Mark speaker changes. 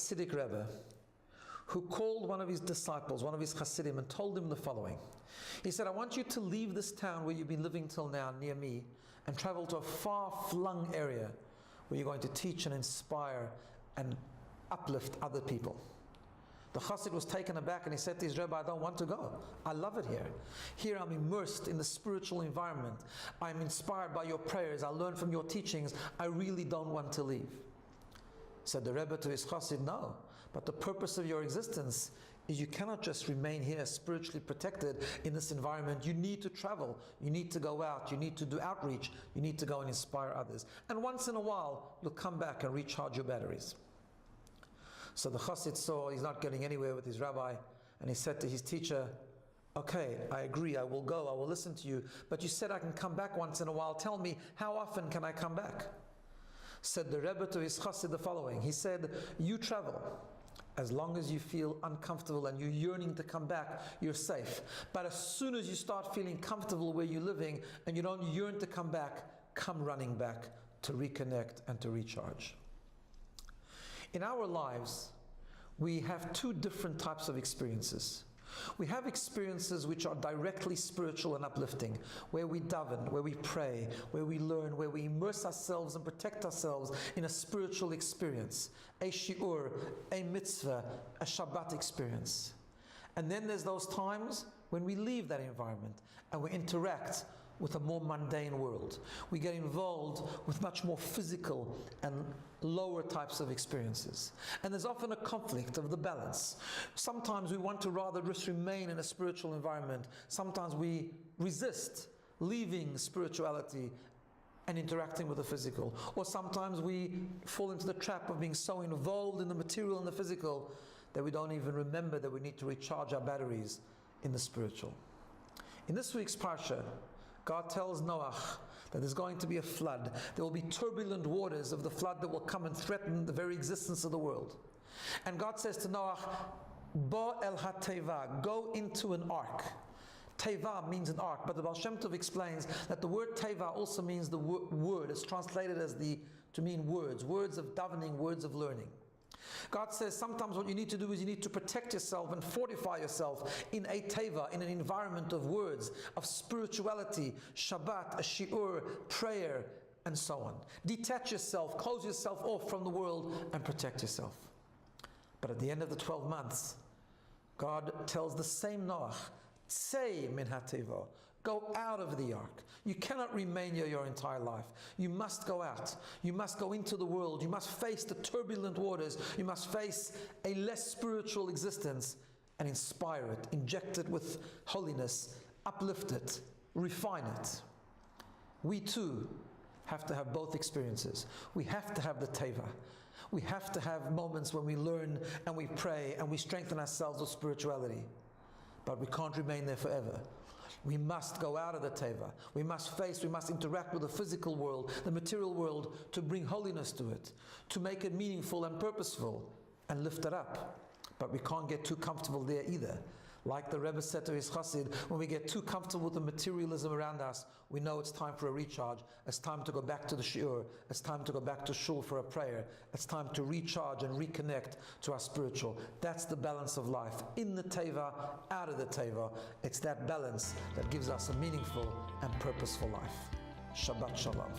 Speaker 1: Hasidic Rebbe who called one of his disciples, one of his Hasidim, and told him the following. He said, I want you to leave this town where you've been living till now, near me, and travel to a far-flung area where you're going to teach and inspire and uplift other people. The Chassid was taken aback and he said to his Rebbe, I don't want to go. I love it here. Here I'm immersed in the spiritual environment. I'm inspired by your prayers. I learn from your teachings. I really don't want to leave. Said the Rebbe to his Chassid, no, but the purpose of your existence is you cannot just remain here spiritually protected in this environment. You need to travel, you need to go out, you need to do outreach, you need to go and inspire others. And once in a while, you'll come back and recharge your batteries. So the Chassid saw he's not getting anywhere with his rabbi, and he said to his teacher, okay, I agree, I will go, I will listen to you, but you said I can come back once in a while. Tell me, how often can I come back? Said the Rebbe to his Chassid the following. He said, you travel. As long as you feel uncomfortable and you're yearning to come back, you're safe. But as soon as you start feeling comfortable where you're living and you don't yearn to come back, come running back to reconnect and to recharge. In our lives, we have two different types of experiences. We have experiences which are directly spiritual and uplifting, where we daven, where we pray, where we learn, where we immerse ourselves and protect ourselves in a spiritual experience, a shiur, a mitzvah, a Shabbat experience. And then there's those times when we leave that environment and we interact with a more mundane world. We get involved with much more physical and lower types of experiences. And there's often a conflict of the balance. Sometimes we want to rather just remain in a spiritual environment. Sometimes we resist leaving spirituality and interacting with the physical. Or sometimes we fall into the trap of being so involved in the material and the physical that we don't even remember that we need to recharge our batteries in the spiritual. In this week's Parsha, God tells Noach that there's going to be a flood. There will be turbulent waters of the flood that will come and threaten the very existence of the world. And God says to Noach, Bo el ha-teva, go into an ark. Teva means an ark, but the Baal Shem Tov explains that the word Teva also means the word. It's translated as to mean words of davening, words of learning. God says sometimes what you need to do is you need to protect yourself and fortify yourself in a teva, in an environment of words, of spirituality, Shabbat, a shiur, prayer, and so on. Detach yourself, close yourself off from the world and protect yourself. But at the end of the 12 months, God tells the same Noach, Tzei min ha-teva, go out of the ark. You cannot remain here your entire life. You must go out. You must go into the world. You must face the turbulent waters. You must face a less spiritual existence and inspire it, inject it with holiness, uplift it, refine it. We too have to have both experiences. We have to have the teva. We have to have moments when we learn and we pray and we strengthen ourselves with spirituality. But we can't remain there forever. We must go out of the teva. We must interact with the physical world, the material world, to bring holiness to it, to make it meaningful and purposeful, and lift it up. But we can't get too comfortable there either. Like the Rebbe said to his Chassid, when we get too comfortable with the materialism around us, we know it's time for a recharge. It's time to go back to the shiur. It's time to go back to shul for a prayer. It's time to recharge and reconnect to our spiritual. That's the balance of life. In the teva, out of the teva. It's that balance that gives us a meaningful and purposeful life. Shabbat Shalom.